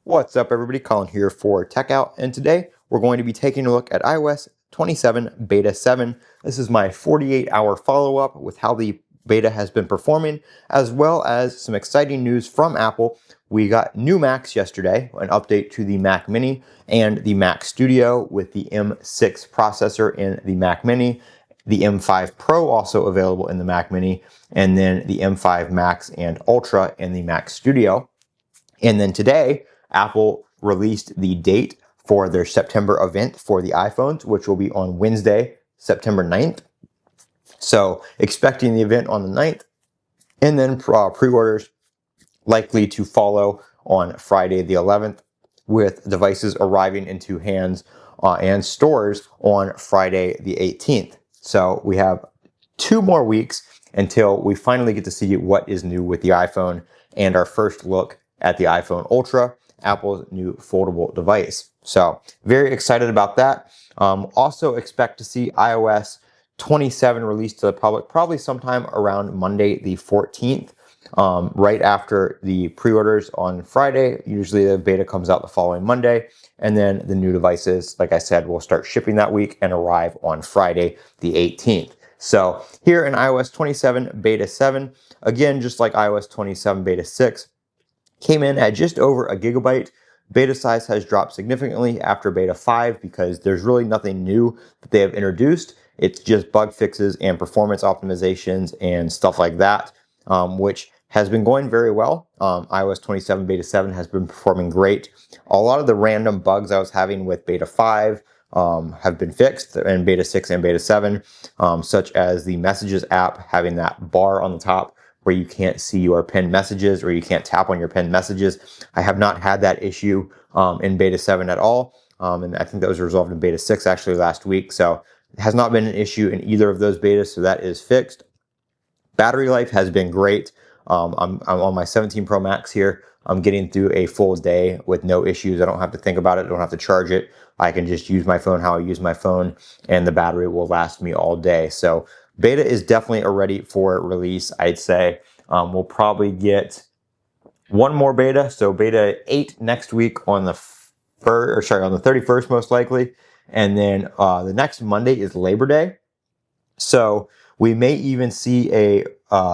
What's up, everybody? Colin here for Techout, and today we're going to be taking a look at iOS 27 Beta 7. This is my 48-hour follow-up with how the beta has been performing, as well as some exciting news from Apple. We got new Macs yesterday, an update to the Mac Mini and the Mac Studio with the M6 processor in the Mac Mini, the M5 Pro also available in the Mac Mini, and then the M5 Max and Ultra in the Mac Studio. And then today, Apple released the date for their September event for the iPhones, which will be on Wednesday, September 9th. So expecting the event on the 9th, and then pre-orders likely to follow on Friday the 11th, with devices arriving into hands and stores on Friday the 18th. So we have 2 more weeks until we finally get to see what is new with the iPhone and our first look at the iPhone Ultra, Apple's new foldable device. So very excited about that. Also expect to see iOS 27 released to the public probably sometime around Monday the 14th, right after the pre-orders on Friday. Usually the beta comes out the following Monday, and then the new devices, like I said, will start shipping that week and arrive on Friday the 18th. So here in iOS 27 Beta 7, again, just like iOS 27 Beta 6, came in at just over a gigabyte. Beta size has dropped significantly after Beta 5 because there's really nothing new that they have introduced. It's just bug fixes and performance optimizations and stuff like that, which has been going very well. iOS 27 Beta 7 has been performing great. A lot of the random bugs I was having with Beta 5 have been fixed in Beta 6 and Beta 7, such as the Messages app having that bar on the top where you can't see your pinned messages or you can't tap on your pinned messages. I have not had that issue in Beta 7 at all, and I think that was resolved in Beta 6 actually last week, so it has not been an issue in either of those betas, so that is fixed. Battery life has been great. I'm on my 17 Pro Max here. I'm getting through a full day with no issues. I don't have to think about it. I don't have to charge it. I can just use my phone how I use my phone, and the battery will last me all day. So beta is definitely ready for release, I'd say. We'll probably get one more beta. So beta 8 next week on the on the 31st most likely. And then the next Monday is Labor Day. So we may even see a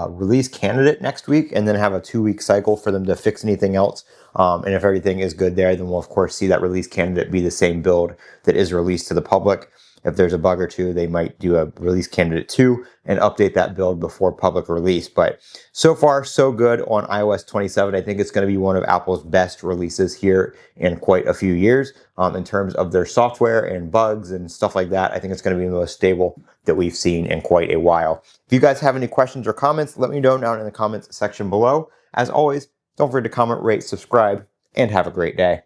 release candidate next week and then have a 2-week cycle for them to fix anything else. And if everything is good there, then we'll of course see that release candidate be the same build that is released to the public. If there's a bug or two, they might do a release candidate 2 and update that build before public release. But so far, so good on iOS 27. I think it's going to be one of Apple's best releases here in quite a few years in terms of their software and bugs and stuff like that. I think it's going to be the most stable that we've seen in quite a while. If you guys have any questions or comments, let me know down in the comments section below. As always, don't forget to comment, rate, subscribe, and have a great day.